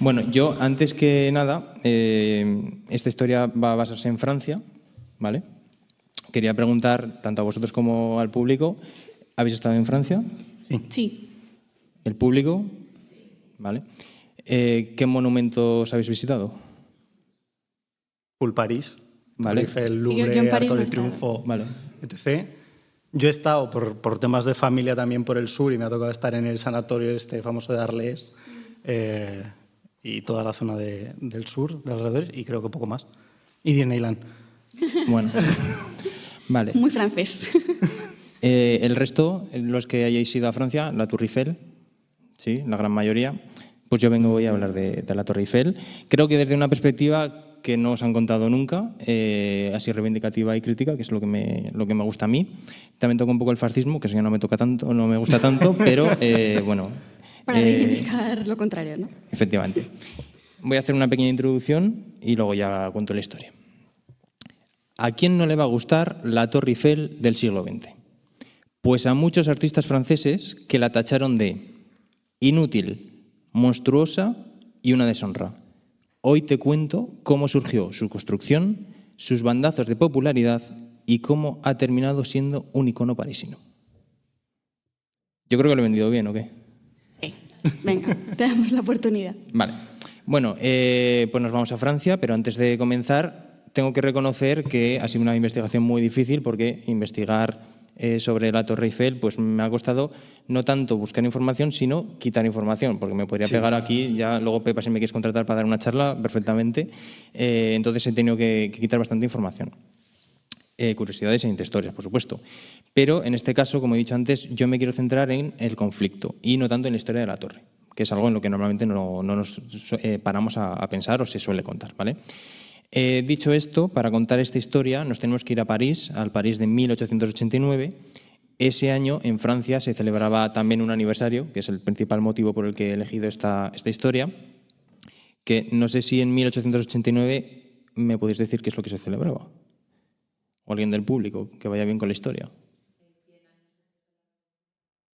Bueno, yo antes que nada, esta historia va a basarse en Francia, ¿vale? Quería preguntar tanto a vosotros como al público, ¿habéis estado en Francia? Sí. ¿El público? ¿Vale? ¿Qué monumentos habéis visitado? Full París, Vale. Eiffel, Yo en Louvre, París Arco no he del estado. Triunfo, Vale. etc. Yo he estado por temas de familia también por el sur y me ha tocado estar en el sanatorio este famoso de Arles y toda la zona del sur, de alrededor, y creo que poco más. Y Disneyland. Bueno, vale. Muy francés. El resto, los que hayáis ido a Francia, la Tour Eiffel, sí, la gran mayoría, pues yo vengo hoy a hablar de la Torre Eiffel. Creo que desde una perspectiva que no os han contado nunca, así reivindicativa y crítica, que es lo que me gusta a mí. También toca un poco el fascismo, que eso ya no me toca tanto, no me gusta tanto, pero bueno. Para reivindicar lo contrario, ¿no? Efectivamente. Voy a hacer una pequeña introducción y luego ya cuento la historia. ¿A quién no le va a gustar la Torre Eiffel del siglo XX? Pues a muchos artistas franceses que la tacharon de inútil, monstruosa y una deshonra. Hoy te cuento cómo surgió su construcción, sus bandazos de popularidad y cómo ha terminado siendo un icono parisino. Yo creo que lo he vendido bien, ¿o qué? Sí. Venga, te damos la oportunidad. Vale. Bueno, pues nos vamos a Francia, pero antes de comenzar tengo que reconocer que ha sido una investigación muy difícil porque investigar sobre la Torre Eiffel pues me ha costado no tanto buscar información, sino quitar información, porque me podría pegar aquí, ya luego Pepa si me quieres contratar para dar una charla, perfectamente, entonces he tenido que quitar bastante información. Curiosidades e historias, por supuesto. Pero en este caso, como he dicho antes, yo me quiero centrar en el conflicto y no tanto en la historia de la torre, que es algo en lo que normalmente no nos paramos a pensar o se suele contar, ¿vale? Dicho esto, para contar esta historia nos tenemos que ir a París, al París de 1889. Ese año en Francia se celebraba también un aniversario, que es el principal motivo por el que he elegido esta historia, que no sé si en 1889 me podéis decir qué es lo que se celebraba. O alguien del público que vaya bien con la historia.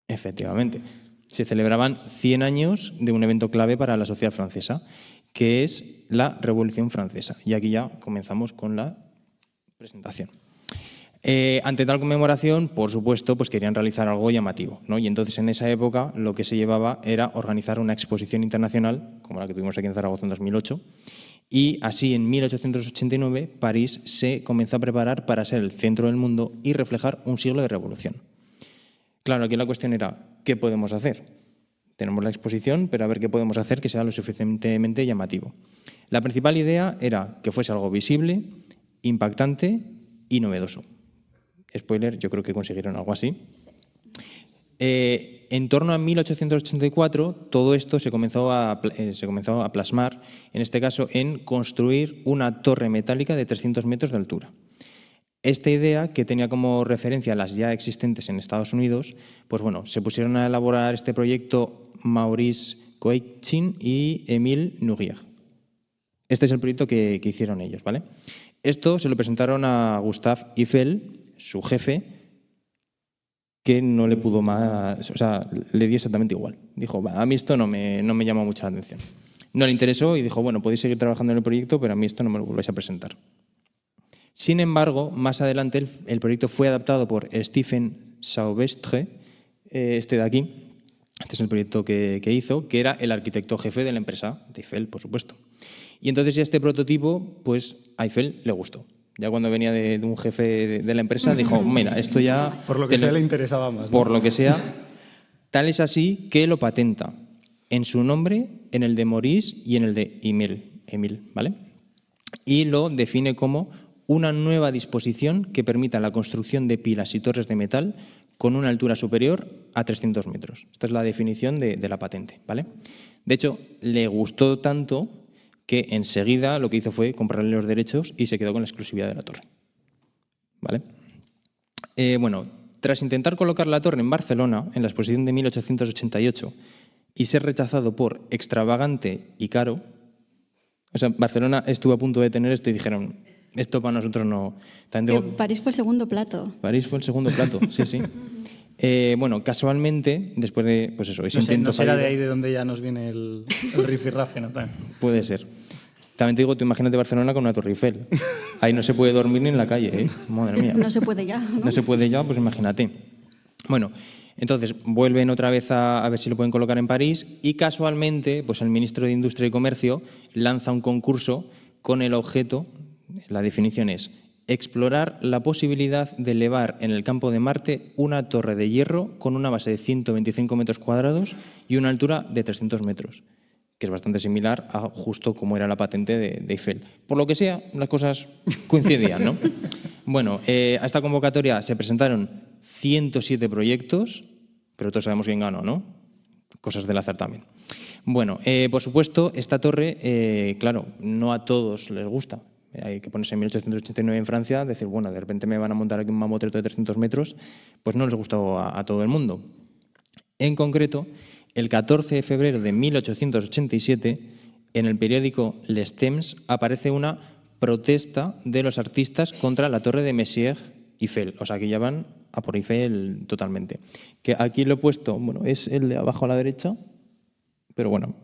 Efectivamente. Se celebraban 100 años de un evento clave para la sociedad francesa, que es la Revolución Francesa. Y aquí ya comenzamos con la presentación. Ante tal conmemoración, por supuesto, pues querían realizar algo llamativo, ¿no? Y entonces en esa época lo que se llevaba era organizar una exposición internacional, como la que tuvimos aquí en Zaragoza en 2008, y así en 1889 París se comenzó a preparar para ser el centro del mundo y reflejar un siglo de revolución. Claro, aquí la cuestión era, ¿qué podemos hacer? Tenemos la exposición, pero a ver qué podemos hacer que sea lo suficientemente llamativo. La principal idea era que fuese algo visible, impactante y novedoso. Spoiler, yo creo que consiguieron algo así. En torno a 1884, todo esto se comenzó a plasmar, en este caso, en construir una torre metálica de 300 metros de altura. Esta idea, que tenía como referencia las ya existentes en Estados Unidos, pues bueno, se pusieron a elaborar este proyecto Maurice Coeychin y Émile Nourrier. Este es el proyecto que hicieron ellos, ¿vale? Esto se lo presentaron a Gustave Eiffel, su jefe, que no le pudo más, o sea, le dio exactamente igual. Dijo, a mí esto no me llama mucho la atención. No le interesó y dijo, bueno, podéis seguir trabajando en el proyecto, pero a mí esto no me lo volváis a presentar. Sin embargo, más adelante el proyecto fue adaptado por Stephen Sauvestre, este de aquí. Este es el proyecto que hizo, que era el arquitecto jefe de la empresa, de Eiffel, por supuesto. Y entonces ya este prototipo, pues a Eiffel le gustó. Ya cuando venía de un jefe de la empresa, dijo, mira, esto ya... Por lo que sea le interesaba más, ¿no? Por lo que sea. Tal es así que lo patenta en su nombre, en el de Maurice y en el de Émile, ¿vale? Y lo define como una nueva disposición que permita la construcción de pilas y torres de metal con una altura superior a 300 metros. Esta es la definición de la patente, ¿vale? De hecho, le gustó tanto que enseguida lo que hizo fue comprarle los derechos y se quedó con la exclusividad de la torre, ¿vale? Bueno, tras intentar colocar la torre en Barcelona, en la exposición de 1888, y ser rechazado por extravagante y caro, o sea, Barcelona estuvo a punto de tener esto y dijeron, esto para nosotros no... París fue el segundo plato. París fue el segundo plato, sí, sí. Bueno, casualmente, después de pues eso, ese No sé, intento no será de fallido- ahí de donde ya nos viene el rifirrafe, ¿no? También. Puede ser. También te digo, tú imagínate Barcelona con una Torre Eiffel. Ahí no se puede dormir ni en la calle, ¿eh? Madre mía. No se puede ya, ¿no? No se puede ya, pues imagínate. Bueno, entonces vuelven otra vez a ver si lo pueden colocar en París y casualmente, pues el ministro de Industria y Comercio lanza un concurso con el objeto, la definición es explorar la posibilidad de elevar en el campo de Marte una torre de hierro con una base de 125 metros cuadrados y una altura de 300 metros, que es bastante similar a justo como era la patente de Eiffel. Por lo que sea, las cosas coincidían, ¿no? Bueno, a esta convocatoria se presentaron 107 proyectos, pero todos sabemos quién ganó, ¿no? Cosas del azar también. Bueno, por supuesto, esta torre, claro, no a todos les gusta. Hay que ponerse en 1889 en Francia, decir, bueno, de repente me van a montar aquí un mamotreto de 300 metros, pues no les gustó a todo el mundo. En concreto, el 14 de febrero de 1887, en el periódico Les Temps aparece una protesta de los artistas contra la torre de Messier Eiffel. O sea, que ya van a por Eiffel totalmente. Que aquí lo he puesto, bueno, es el de abajo a la derecha, pero bueno,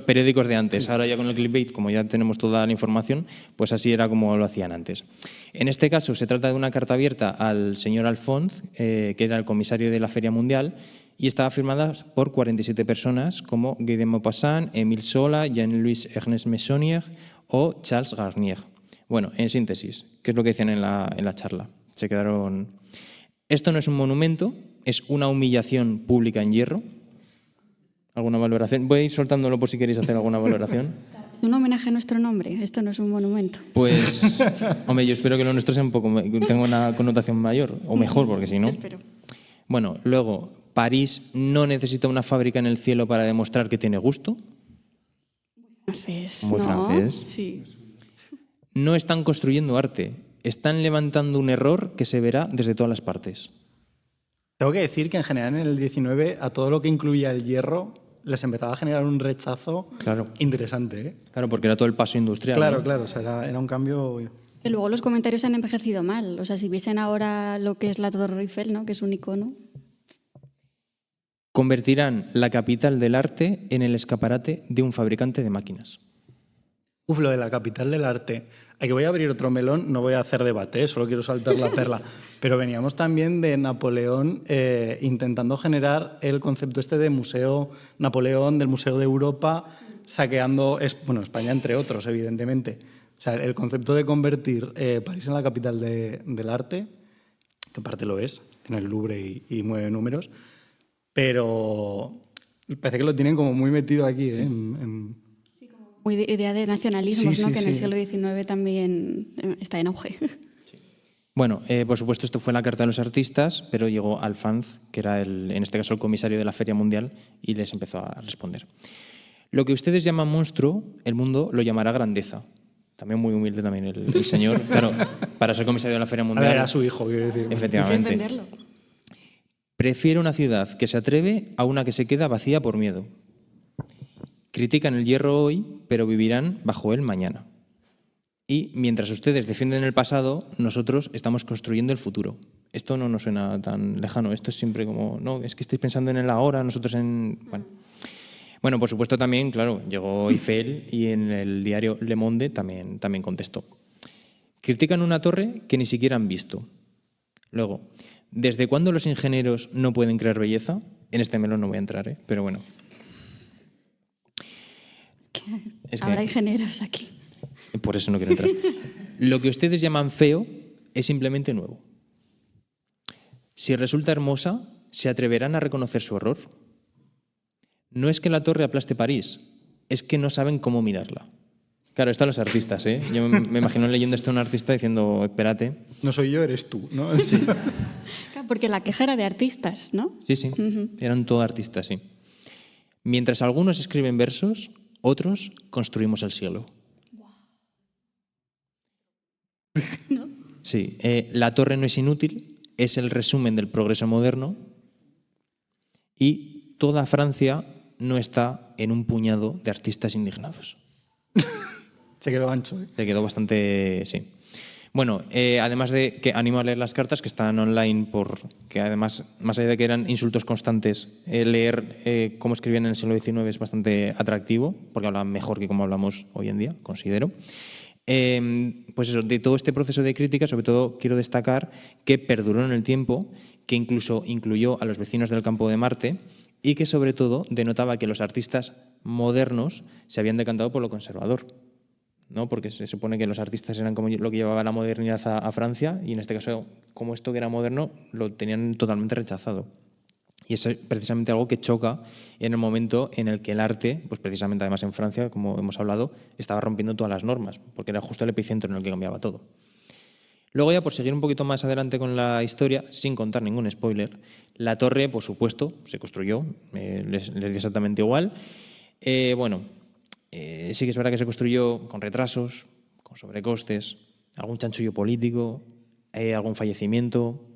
periódicos de antes. Ahora ya con el clickbait, como ya tenemos toda la información, pues así era como lo hacían antes. En este caso se trata de una carta abierta al señor Alphonse, que era el comisario de la Feria Mundial, y estaba firmada por 47 personas como Guy de Maupassant, Émile Zola, Jean-Louis Ernest Meissonier o Charles Garnier. Bueno, en síntesis, ¿qué es lo que decían en la charla? Se quedaron... Esto no es un monumento, es una humillación pública en hierro. ¿Alguna valoración? Voy a ir soltándolo por si queréis hacer alguna valoración. Es un homenaje a nuestro nombre, esto no es un monumento. Pues, hombre, yo espero que lo nuestro sea un poco, tenga una connotación mayor, o mejor, porque si no... Espero. Bueno, luego, París no necesita una fábrica en el cielo para demostrar que tiene gusto. Francés, Muy ¿no? francés. Sí. No están construyendo arte, están levantando un error que se verá desde todas las partes. Tengo que decir que en general en el 19 a todo lo que incluía el hierro les empezaba a generar un rechazo Claro. interesante, ¿eh? Claro, porque era todo el paso industrial. Claro, ¿no? claro, o sea, era un cambio... Y luego los comentarios han envejecido mal. O sea, si viesen ahora lo que es la Torre Eiffel, ¿no? Que es un icono. Convertirán la capital del arte en el escaparate de un fabricante de máquinas. Uf, lo de la capital del arte. Aquí voy a abrir otro melón, no voy a hacer debate, solo quiero saltar la perla. Pero veníamos también de Napoleón intentando generar el concepto este de Museo Napoleón, del Museo de Europa, saqueando, bueno, España entre otros, evidentemente. O sea, el concepto de convertir París en la capital del arte, que en parte lo es, tiene el Louvre y mueve números, pero parece que lo tienen como muy metido aquí, ¿eh? Muy idea de nacionalismos, Sí, ¿no? sí, Que en el sí. siglo XIX también está en auge. Bueno, por supuesto, esto fue la carta de los artistas, pero llegó Alphonse, que era, en este caso, el comisario de la Feria Mundial, y les empezó a responder. Lo que ustedes llaman monstruo, el mundo lo llamará grandeza. También muy humilde también el señor. Claro, para ser comisario de la Feria A Mundial... ver, era su hijo, quiero decir. Quise Efectivamente. defenderlo. Prefiero una ciudad que se atreve a una que se queda vacía por miedo. Critican el hierro hoy, pero vivirán bajo él mañana. Y mientras ustedes defienden el pasado, nosotros estamos construyendo el futuro. Esto no nos suena tan lejano. Esto es siempre como, no, es que estáis pensando en el ahora, nosotros en... Bueno, por supuesto también, claro, llegó Eiffel y en el diario Le Monde también contestó. Critican una torre que ni siquiera han visto. Luego, ¿desde cuándo los ingenieros no pueden crear belleza? En este melón no voy a entrar, ¿eh? Pero bueno. Es que- Ahora hay ingenieros aquí. Por eso no quiero entrar. Lo que ustedes llaman feo es simplemente nuevo. Si resulta hermosa, ¿se atreverán a reconocer su error? No es que la torre aplaste París, es que no saben cómo mirarla. Claro, están los artistas, ¿eh? Yo me imagino leyendo esto a un artista diciendo, espérate. No soy yo, eres tú, ¿no? Claro, porque la queja era de artistas, ¿no? Sí, sí, eran todos artistas, sí. Mientras algunos escriben versos, otros construimos el cielo. Sí, la torre no es inútil, es el resumen del progreso moderno y toda Francia no está en un puñado de artistas indignados. Se quedó ancho, ¿eh? Se quedó bastante, sí. Bueno, además de que animo a leer las cartas que están online, porque además, más allá de que eran insultos constantes, leer cómo escribían en el siglo XIX es bastante atractivo, porque hablan mejor que como hablamos hoy en día, considero. Pues eso, de todo este proceso de crítica, sobre todo quiero destacar que perduró en el tiempo, que incluso incluyó a los vecinos del campo de Marte y que sobre todo denotaba que los artistas modernos se habían decantado por lo conservador, ¿no? Porque se supone que los artistas eran como lo que llevaba la modernidad a Francia y en este caso, como esto que era moderno, lo tenían totalmente rechazado. Y eso es precisamente algo que choca en el momento en el que el arte, pues precisamente además en Francia, como hemos hablado, estaba rompiendo todas las normas, porque era justo el epicentro en el que cambiaba todo. Luego ya, por seguir un poquito más adelante con la historia, sin contar ningún spoiler, la torre, por supuesto, se construyó, les dio exactamente igual. Sí que es verdad que se construyó con retrasos, con sobrecostes, algún chanchullo político, algún fallecimiento,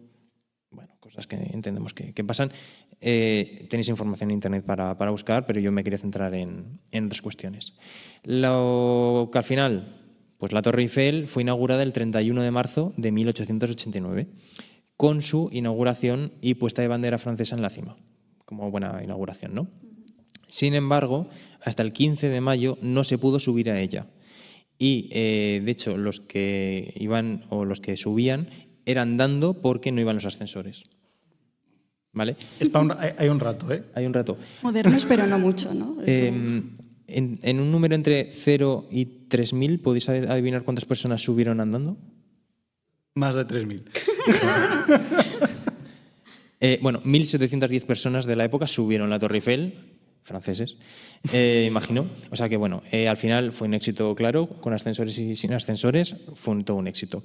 bueno, cosas que entendemos que pasan. Tenéis información en internet para buscar, pero yo me quería centrar en otras cuestiones. Lo que al final, pues la Torre Eiffel fue inaugurada el 31 de marzo de 1889, con su inauguración y puesta de bandera francesa en la cima, como buena inauguración, ¿no? Sin embargo, hasta el 15 de mayo no se pudo subir a ella. Y, de hecho, los que iban o los que subían eran andando porque no iban los ascensores. ¿Vale? Hay un rato, ¿eh? Hay un rato. Modernos, pero no mucho, ¿no? En un número entre 0 y 3.000, ¿podéis adivinar cuántas personas subieron andando? Más de 3.000. 1.710 personas de la época subieron la Torre Eiffel, franceses, imagino. O sea que, bueno, al final fue un éxito claro, con ascensores y sin ascensores, fue todo un éxito.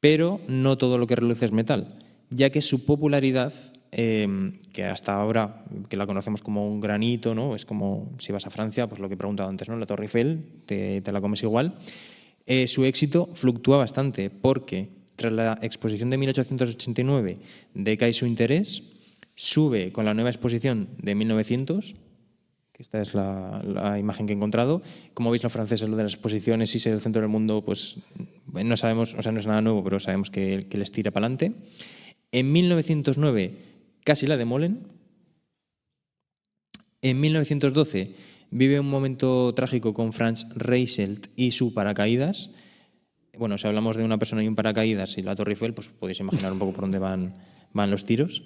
Pero no todo lo que reluce es metal, ya que su popularidad, que hasta ahora, que la conocemos como un granito, ¿no? Es como si vas a Francia, pues lo que he preguntado antes, ¿no? La Torre Eiffel, te la comes igual. Su éxito fluctúa bastante, porque tras la exposición de 1889 decae su interés, sube con la nueva exposición de 1900, que esta es la imagen que he encontrado. Como veis, los franceses, lo de las exposiciones y ser el centro del mundo, pues no sabemos, o sea, no es nada nuevo, pero sabemos que les tira para adelante. En 1909 casi la demolen. En 1912 vive un momento trágico con Franz Reichelt y su paracaídas. Bueno, si hablamos de una persona y un paracaídas y la Torre Eiffel, pues podéis imaginar un poco por dónde van los tiros.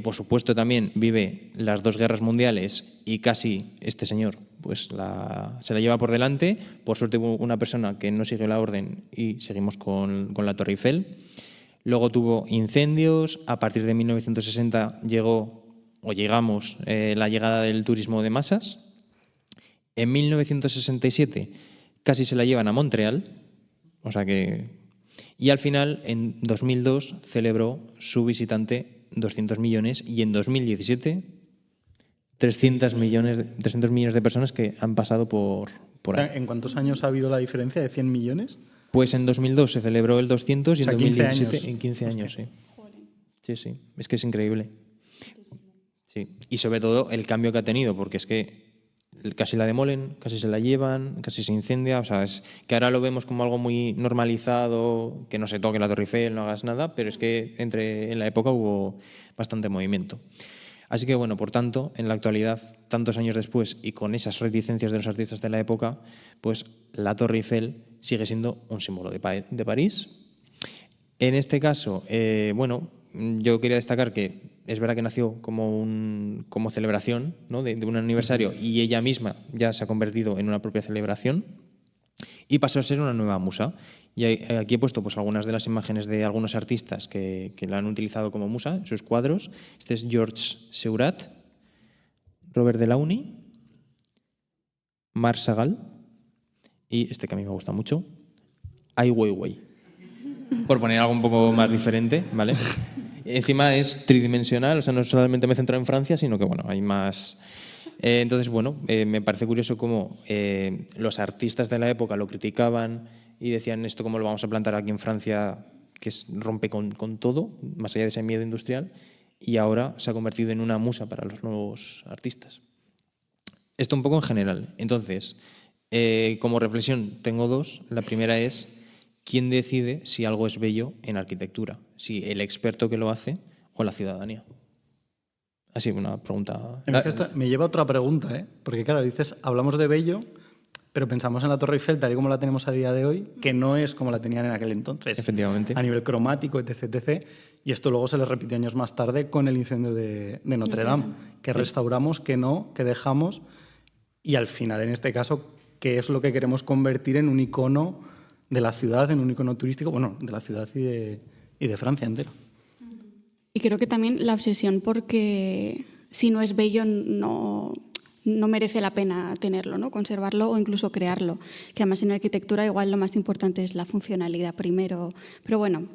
Por supuesto, también vive las dos guerras mundiales y casi este señor pues se la lleva por delante. Por suerte hubo una persona que no sigue la orden y seguimos con la Torre Eiffel. Luego tuvo incendios. A partir de 1960 llegamos la llegada del turismo de masas. En 1967 casi se la llevan a Montreal. O sea que... Y al final, en 2002, celebró su visitante 200 millones y en 2017 300 millones de personas que han pasado por ahí. ¿En cuántos años ha habido la diferencia de 100 millones? Pues en 2002 se celebró el 200 y en 2017 15 en 15 años, sí. Sí, es que es increíble. Sí. Y sobre todo el cambio que ha tenido, porque es que casi la demolen, casi se la llevan, casi se incendia. O sea, es que ahora lo vemos como algo muy normalizado, que no se toque la Torre Eiffel, no hagas nada, pero es que en la época hubo bastante movimiento. Así que, bueno, por tanto, en la actualidad, tantos años después y con esas reticencias de los artistas de la época, pues la Torre Eiffel sigue siendo un símbolo de París. En este caso, yo quería destacar que es verdad que nació como celebración, ¿no? de un aniversario, y ella misma ya se ha convertido en una propia celebración y pasó a ser una nueva musa. Y aquí he puesto pues, algunas de las imágenes de algunos artistas que la han utilizado como musa en sus cuadros. Este es Georges Seurat, Robert Delaunay, Marc Chagall y este que a mí me gusta mucho, Ai Weiwei. Por poner algo un poco más diferente, ¿vale? Encima es tridimensional, o sea, no solamente me he centrado en Francia, sino que, bueno, hay más... Entonces, me parece curioso cómo los artistas de la época lo criticaban y decían esto cómo lo vamos a plantar aquí en Francia, que rompe con todo, más allá de ese miedo industrial, y ahora se ha convertido en una musa para los nuevos artistas. Esto un poco en general. Entonces, como reflexión tengo dos. La primera es ¿quién decide si algo es bello en arquitectura? ¿Si el experto que lo hace o la ciudadanía? Así, una pregunta. Esto me lleva a otra pregunta, ¿eh? Porque claro, dices, hablamos de bello, pero pensamos en la Torre Eiffel tal y como la tenemos a día de hoy, que no es como la tenían en aquel entonces. Efectivamente. A nivel cromático, etc, etc. Y esto luego se le repitió años más tarde con el incendio de Notre Dame, que restauramos, que no, que dejamos. Y al final, en este caso, ¿qué es lo que queremos convertir en un icono de la ciudad, en un icono turístico? Bueno, de la ciudad y de Francia entera. Y creo que también la obsesión porque si no es bello no merece la pena tenerlo, ¿no? Conservarlo o incluso crearlo. Que además en arquitectura igual lo más importante es la funcionalidad primero. Pero bueno.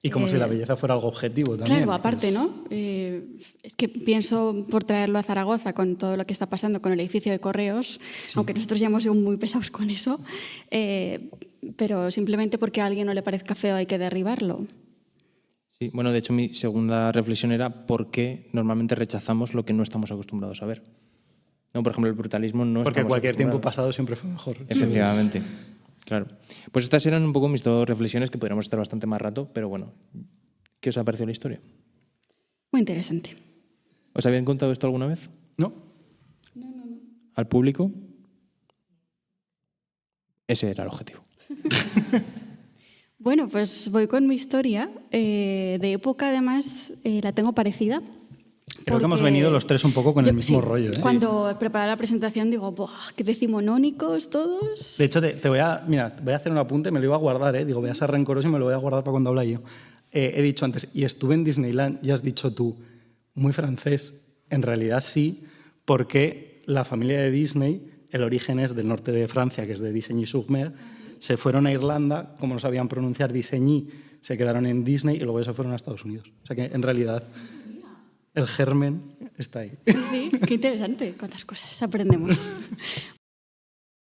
Y como si la belleza fuera algo objetivo también. Claro, aparte, ¿no? Es que pienso, por traerlo a Zaragoza, con todo lo que está pasando con el edificio de Correos, sí, aunque nosotros ya hemos sido muy pesados con eso, pero simplemente porque a alguien no le parezca feo hay que derribarlo. Sí, bueno, de hecho mi segunda reflexión era por qué normalmente rechazamos lo que no estamos acostumbrados a ver. No, por ejemplo, el brutalismo no porque estamos cualquier tiempo acostumbrados. pasado siempre fue mejor. Efectivamente, claro. Pues estas eran un poco mis dos reflexiones, que podríamos estar bastante más rato, pero bueno, ¿qué os ha parecido la historia? Muy interesante. ¿Os habían contado esto alguna vez? ¿No? No. ¿Al público? Ese era el objetivo. Bueno, pues voy con mi historia. De época, además, la tengo parecida. Creo que hemos venido los tres un poco con el mismo rollo. ¿Eh? Cuando preparaba la presentación digo, ¡buah, qué decimonónicos todos! De hecho, voy a hacer un apunte, me lo iba a guardar, ¿eh? Digo, voy a ser rencoroso y me lo voy a guardar para cuando habla yo. He dicho antes, y estuve en Disneyland, y has dicho tú, muy francés. En realidad sí, porque la familia de Disney, el origen es del norte de Francia, que es de Disney-sur-Mer, se fueron a Irlanda, como no sabían pronunciar Disney, se quedaron en Disney y luego se fueron a Estados Unidos. O sea que en realidad el germen está ahí. Sí, qué interesante. Cuántas cosas aprendemos.